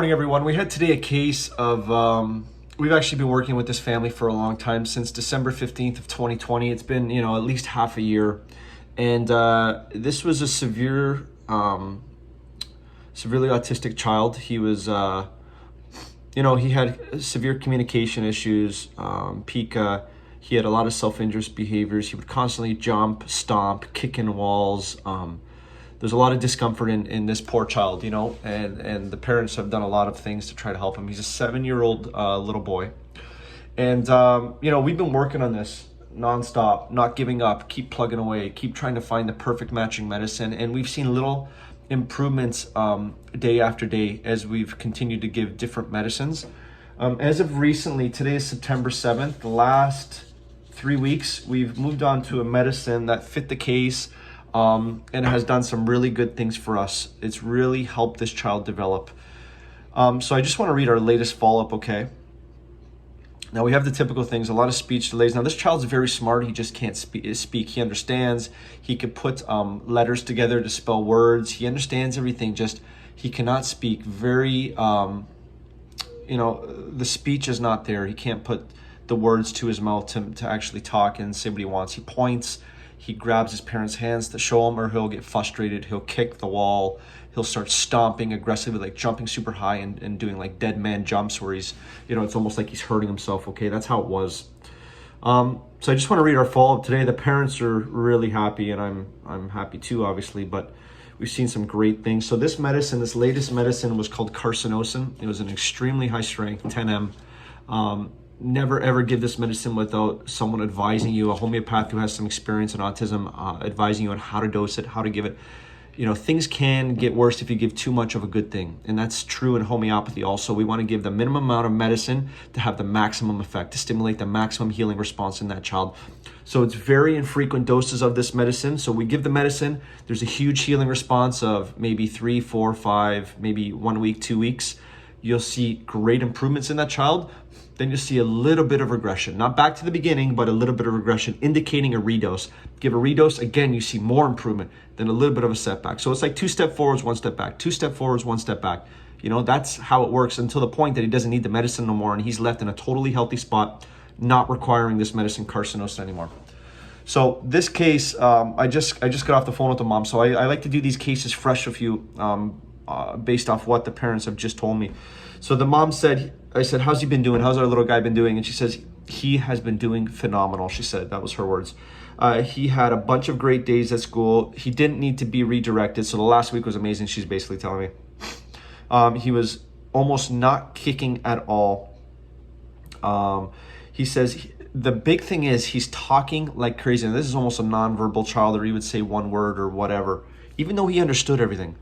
morning, everyone. We had today a case of, we've actually been working with this family for a long time, since December 15th of 2020. It's been, at least half a year. And this was a severely autistic child. He was, he had severe communication issues, pica. He had a lot of self-injurious behaviors. He would constantly jump, stomp, kick in walls. There's a lot of discomfort in this poor child, and the parents have done a lot of things to try to help him. He's a 7-year-old little boy. And, we've been working on this nonstop, not giving up, keep plugging away, keep trying to find the perfect matching medicine. And we've seen little improvements day after day as we've continued to give different medicines. As of recently, today is September 7th, the last 3 weeks, we've moved on to a medicine that fit the case, and has done some really good things for us. It's really helped this child develop. So I just want to read our latest follow-up, okay? Now we have the typical things, a lot of speech delays. Now this child's very smart, he just can't speak. He understands, he could put letters together to spell words. He understands everything, just he cannot speak. Very, the speech is not there. He can't put the words to his mouth to actually talk and say what he wants. He points. He grabs his parents' hands to show him, or he'll get frustrated. He'll kick the wall. He'll start stomping aggressively, like jumping super high and doing like dead man jumps where he's, it's almost like he's hurting himself. Okay, that's how it was. So I just want to read our follow-up today. The parents are really happy, and I'm happy too, obviously, but we've seen some great things. So this latest medicine was called carcinosin. It was an extremely high strength, 10 m. Never ever give this medicine without someone advising you, a homeopath who has some experience in autism, advising you on how to dose it, how to give it. Things can get worse if you give too much of a good thing. And that's true in homeopathy also. We want to give the minimum amount of medicine to have the maximum effect, to stimulate the maximum healing response in that child. So it's very infrequent doses of this medicine. So we give the medicine, there's a huge healing response of maybe 3, 4, 5, maybe 1 week, 2 weeks. You'll see great improvements in that child. Then you'll see a little bit of regression. Not back to the beginning, but a little bit of regression, indicating a redose. Give a redose, again, you see more improvement, then a little bit of a setback. So it's like 2 step forwards, 1 step back, 2 step forwards, 1 step back. That's how it works until the point that he doesn't need the medicine no more, and he's left in a totally healthy spot, not requiring this medicine carcinosin anymore. So this case, I just got off the phone with the mom. So I like to do these cases fresh with you, based off what the parents have just told me. So the mom said, I said, how's he been doing? How's our little guy been doing? And she says, he has been doing phenomenal. She said, that was her words. He had a bunch of great days at school. He didn't need to be redirected. So the last week was amazing. She's basically telling me. He was almost not kicking at all. He says, the big thing is he's talking like crazy. And this is almost a nonverbal child, or he would say one word or whatever, even though he understood everything.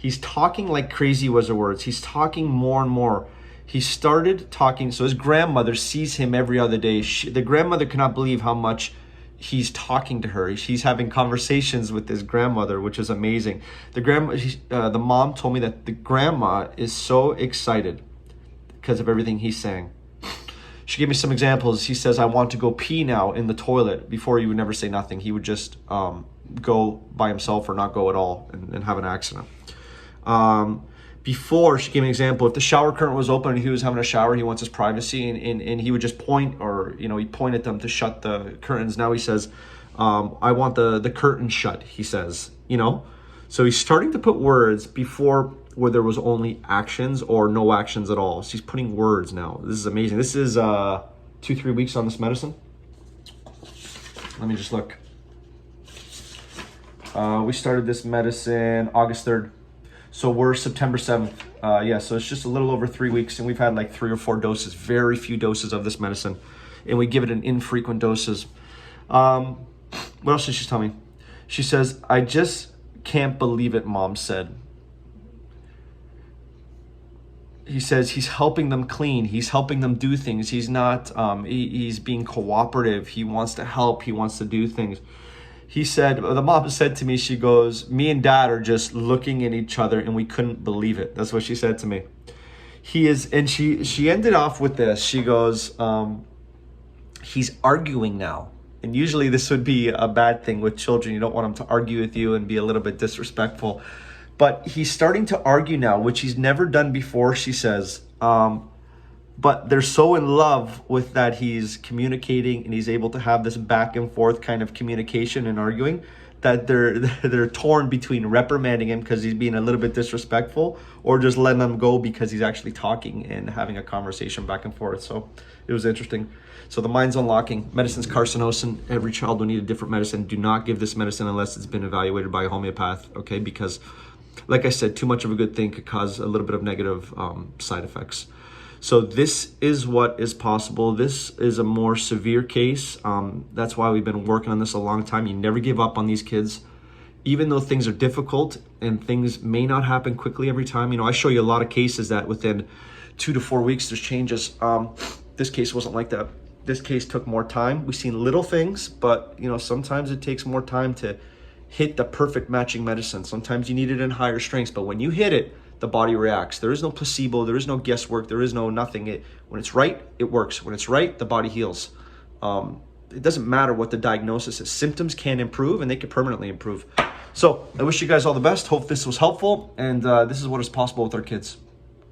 He's talking like crazy was the words. He's talking more and more. He started talking. So his grandmother sees him every other day. The grandmother cannot believe how much he's talking to her. She's having conversations with his grandmother, which is amazing. The mom told me that the grandma is so excited because of everything he's saying. She gave me some examples. He says, I want to go pee now in the toilet. Before, he would never say nothing. He would just go by himself or not go at all and have an accident. Before, she gave me an example. If the shower curtain was open and he was having a shower, he wants his privacy, and he would just point, or he'd point at them to shut the curtains. Now he says, I want the curtain shut, he says, So he's starting to put words before, where there was only actions or no actions at all. So he's putting words now. This is amazing. This is 2-3 weeks on this medicine. Let me just look. We started this medicine August 3rd. So we're September 7th. So it's just a little over 3 weeks, and we've had like 3 or 4 doses, very few doses of this medicine. And we give it in infrequent doses. What else did she tell me? She says, I just can't believe it, Mom said. He says he's helping them clean. He's helping them do things. He's not, he's being cooperative. He wants to help. He wants to do things. He said, the mom said to me, she goes, me and dad are just looking at each other and we couldn't believe it. That's what she said to me. He is, and she ended off with this. She goes, he's arguing now. And usually this would be a bad thing with children. You don't want them to argue with you and be a little bit disrespectful. But he's starting to argue now, which he's never done before, she says. But they're so in love with that he's communicating and he's able to have this back and forth kind of communication and arguing, that they're torn between reprimanding him because he's being a little bit disrespectful, or just letting him go because he's actually talking and having a conversation back and forth. So it was interesting. So the mind's unlocking. Medicine's carcinosin. Every child will need a different medicine. Do not give this medicine unless it's been evaluated by a homeopath, okay? Because, like I said, too much of a good thing could cause a little bit of negative side effects. So this is what is possible. This is a more severe case. That's why we've been working on this a long time. You never give up on these kids, even though things are difficult and things may not happen quickly every time. You know, I show you a lot of cases that within 2 to 4 weeks, there's changes. This case wasn't like that. This case took more time. We've seen little things, but you know, sometimes it takes more time to hit the perfect matching medicine. Sometimes you need it in higher strengths, but when you hit it, the body reacts. There is no placebo. There is no guesswork. There is no nothing. When it's right, it works. When it's right, the body heals. It doesn't matter what the diagnosis is. Symptoms can improve, and they can permanently improve. So I wish you guys all the best. Hope this was helpful, and this is what is possible with our kids.